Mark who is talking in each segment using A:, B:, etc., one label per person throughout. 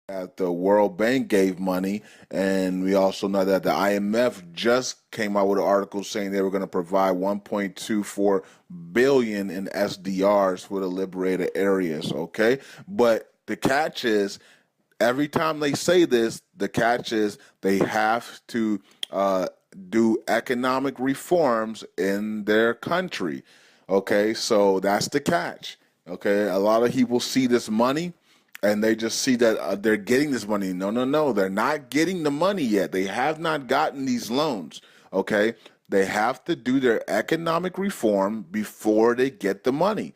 A: that the World Bank gave money, and we also know that the IMF just came out with an article saying they were going to provide 1.24 billion in SDRs for the liberated areas. Okay, but the catch is every time they say this, the catch is they have to uh, do economic reforms in their country. Okay, so that's the catch. Okay, a lot of people see this money and they just see that they're getting this money. No, no, no, they're not getting the money yet. They have not gotten these loans. Okay, they have to do their economic reform before they get the money.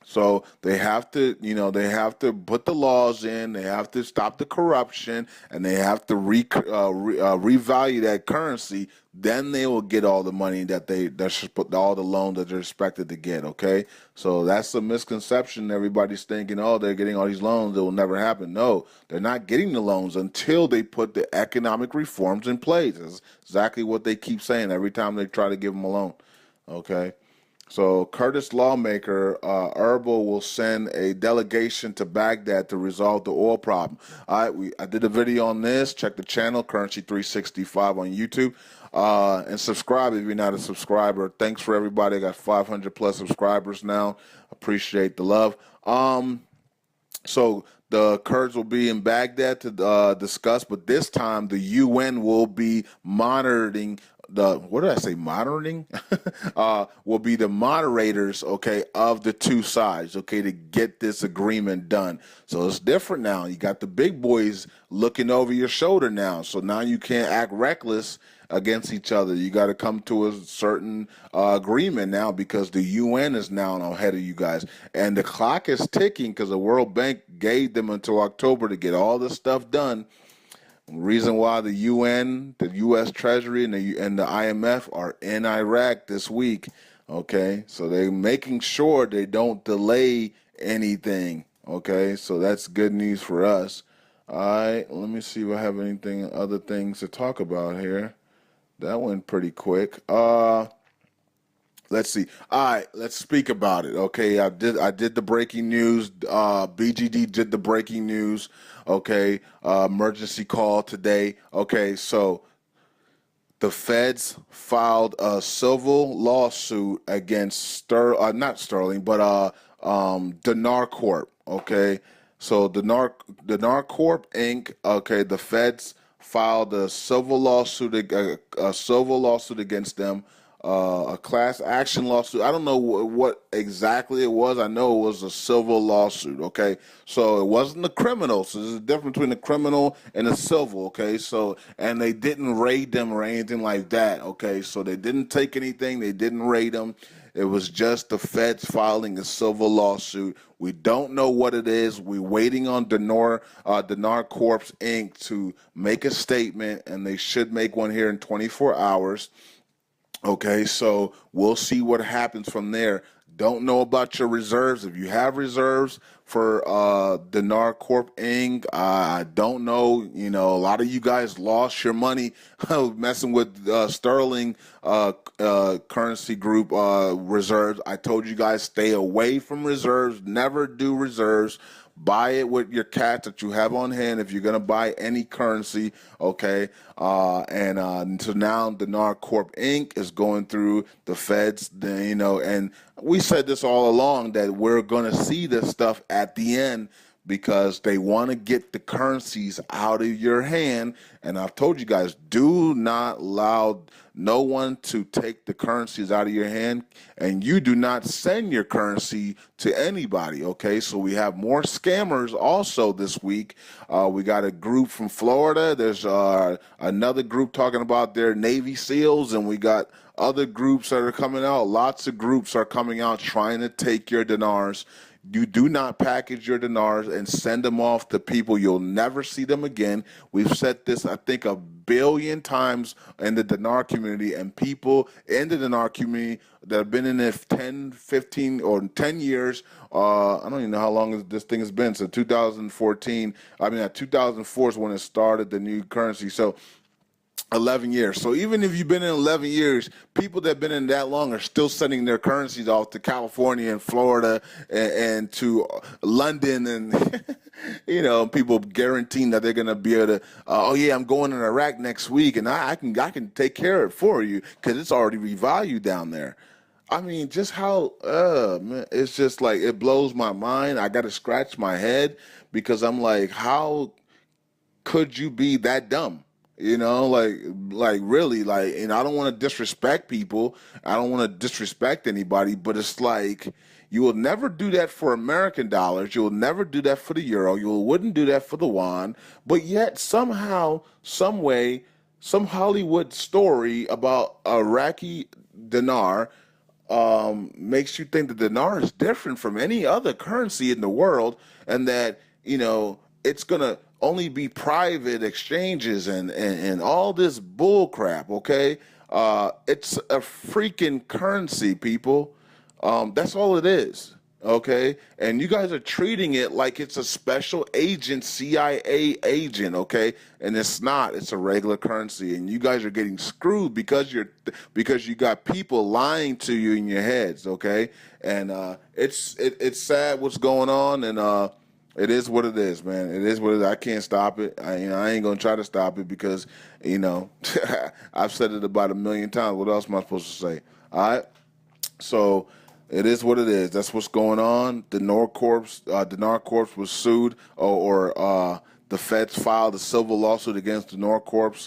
A: So they have to, they have to put the laws in. They have to stop the corruption, and they have to revalue that currency. Then they will get all the money that should put all the loans that they're expected to get. Okay, so that's a misconception. Everybody's thinking, oh, they're getting all these loans. It will never happen. No, they're not getting the loans until they put the economic reforms in place. That's exactly what they keep saying every time they try to give them a loan. Okay. So Kurdish lawmaker Erbil will send a delegation to Baghdad to resolve the oil problem. All right, I did a video on this. Check the channel, Currency 365 on YouTube, and subscribe if you're not a subscriber. Thanks for everybody. I got 500 plus subscribers now. Appreciate the love. So the Kurds will be in Baghdad to discuss, but this time the UN will be monitoring what did I say? Monitoring will be the moderators, okay, of the two sides, okay, to get this agreement done. So it's different now. You got the big boys looking over your shoulder now. So now you can't act reckless against each other. You got to come to a certain agreement now because the UN is now ahead of you guys, and the clock is ticking because the World Bank gave them until October to get all this stuff done. Reason why the UN, the U.S. Treasury, and the IMF are in Iraq this week. Okay, so they're making sure they don't delay anything. Okay, so that's good news for us. All right, let me see if I have anything, other things to talk about here. That went pretty quick. Let's see. All right, let's speak about it. Okay, I did the breaking news. BGD did the breaking news. Okay, emergency call today. Okay, so the feds filed a civil lawsuit against not Sterling, but Dinar Corp. Okay, so Dinar Corp Inc. Okay, the feds filed a civil lawsuit against them, a class action lawsuit. I don't know what exactly it was. I know it was a civil lawsuit. Okay, so it wasn't a criminal. So there's a difference between a criminal and a civil. Okay, so and they didn't raid them or anything like that. Okay, so they didn't take anything. They didn't raid them. It was just the feds filing a civil lawsuit. We don't know what it is. We're waiting on Dinar Corp Inc. to make a statement, and they should make one here in 24 hours. Okay, so we'll see what happens from there. Don't know about your reserves. If you have reserves for Dinar Corp Inc., I don't know. You know, a lot of you guys lost your money messing with Sterling Currency Group reserves. I told you guys stay away from reserves. Never do reserves. Buy it with your cash that you have on hand if you're going to buy any currency, okay? So now Dinar Corp Inc. is going through the feds, and we said this all along that we're going to see this stuff at the end because they want to get the currencies out of your hand. And I've told you guys, do not allow no one to take the currencies out of your hand, and you do not send your currency to anybody, okay? So we have more scammers also this week. We got a group from Florida. There's another group talking about their Navy SEALs, and we got other groups that are coming out. Lots of groups are coming out trying to take your dinars. You do not package your dinars and send them off to people. You'll never see them again. We've said this, I think, a billion times in the dinar community, and people in the dinar community that have been in it 10, 15, or 10 years. I don't even know how long this thing has been. So 2014, 2004 is when it started, the new currency. So 11 years. So even if you've been in 11 years, people that have been in that long are still sending their currencies off to California and Florida and to London and, people guaranteeing that they're going to be able to, oh yeah, I'm going in Iraq next week and I can take care of it for you because it's already revalued down there. I mean, just how, man, it's just like, it blows my mind. I got to scratch my head because I'm like, how could you be that dumb? Like really, like, and I don't want to disrespect people. I don't want to disrespect anybody, but it's like you will never do that for American dollars. You will never do that for the euro. You wouldn't do that for the yuan. But yet somehow, some way, some Hollywood story about Iraqi dinar makes you think the dinar is different from any other currency in the world, and that it's gonna only be private exchanges and all this bull crap. Okay, it's a freaking currency, people. That's all it is. Okay, and you guys are treating it like it's a special agent, CIA agent. Okay, and it's not. It's a regular currency, and you guys are getting screwed because you got people lying to you in your heads. Okay, and it's sad what's going on, and it is what it is, man. It is what it is. I can't stop it. I ain't gonna try to stop it because I've said it about 1,000,000 times. What else am I supposed to say? All right. So it is what it is. That's what's going on. Dinar Corp was sued, or the feds filed a civil lawsuit against Dinar Corp.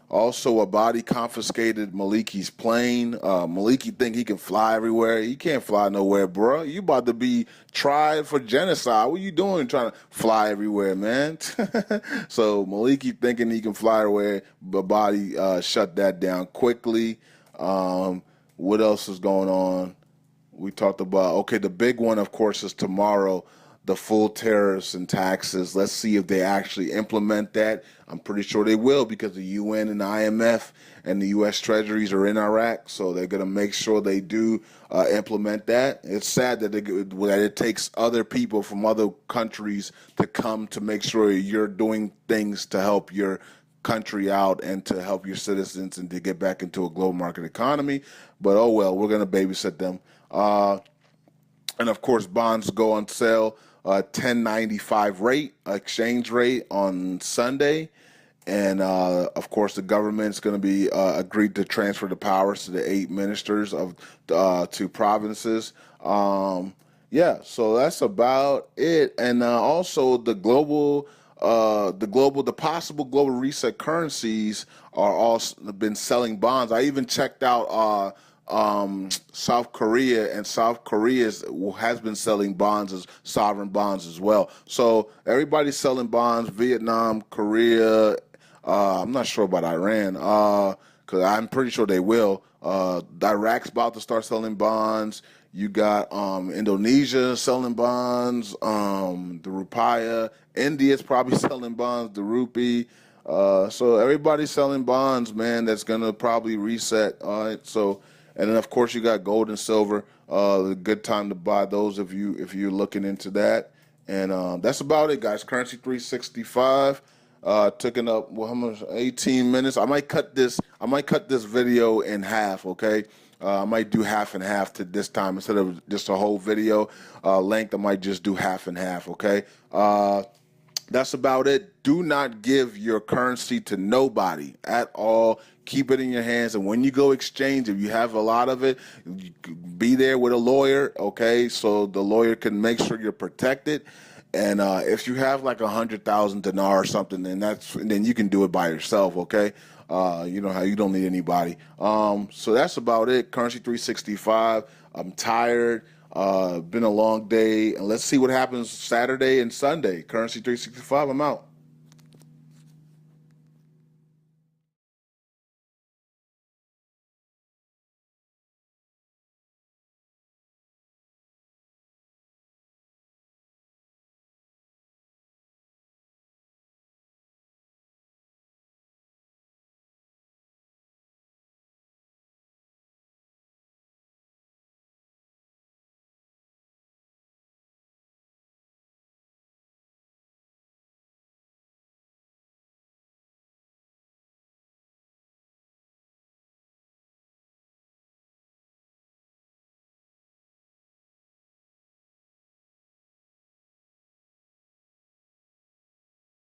A: Also, a body confiscated Maliki's plane. Maliki think he can fly everywhere. He can't fly nowhere, bro. You about to be tried for genocide. What you doing trying to fly everywhere, man? So Maliki thinking he can fly everywhere, but body shut that down quickly. What else is going on? We talked about, okay, the big one, of course, is tomorrow, the full tariffs and taxes. Let's see if they actually implement that. I'm pretty sure they will because the UN and the IMF and the U.S. Treasuries are in Iraq, so they're going to make sure they do implement that. It's sad that it takes other people from other countries to come to make sure you're doing things to help your country out and to help your citizens and to get back into a global market economy. But oh well, we're going to babysit them. And of course, bonds go on sale, 10.95 rate, exchange rate on Sunday. And of course, the government's going to be agreed to transfer the powers to the 8 ministers of to provinces. Yeah, so that's about it. And also the possible global reset currencies are also been selling bonds. I even checked out South Korea, and South Korea has been selling bonds as sovereign bonds as well. So everybody's selling bonds. Vietnam, Korea. I'm not sure about Iran, because I'm pretty sure they will. Iraq's about to start selling bonds. You got Indonesia selling bonds, the rupiah. India's probably selling bonds, the rupee. So everybody's selling bonds, man. That's gonna probably reset. All right. So, and then of course you got gold and silver. A good time to buy those if you're looking into that. And that's about it, guys. Currency 365. Taking up how much? 18 minutes. I might cut this video in half. Okay. I might do half and half to this time instead of just a whole video length. I might just do half and half. Okay. That's about it. Do not give your currency to nobody at all. Keep it in your hands. And when you go exchange, if you have a lot of it, be there with a lawyer, okay? So the lawyer can make sure you're protected. And if you have like 100,000 dinar or something, then you can do it by yourself, okay? You know how you don't need anybody. So that's about it. Currency 365. I'm tired. Been a long day, and let's see what happens Saturday and Sunday. Currency 365. I'm out.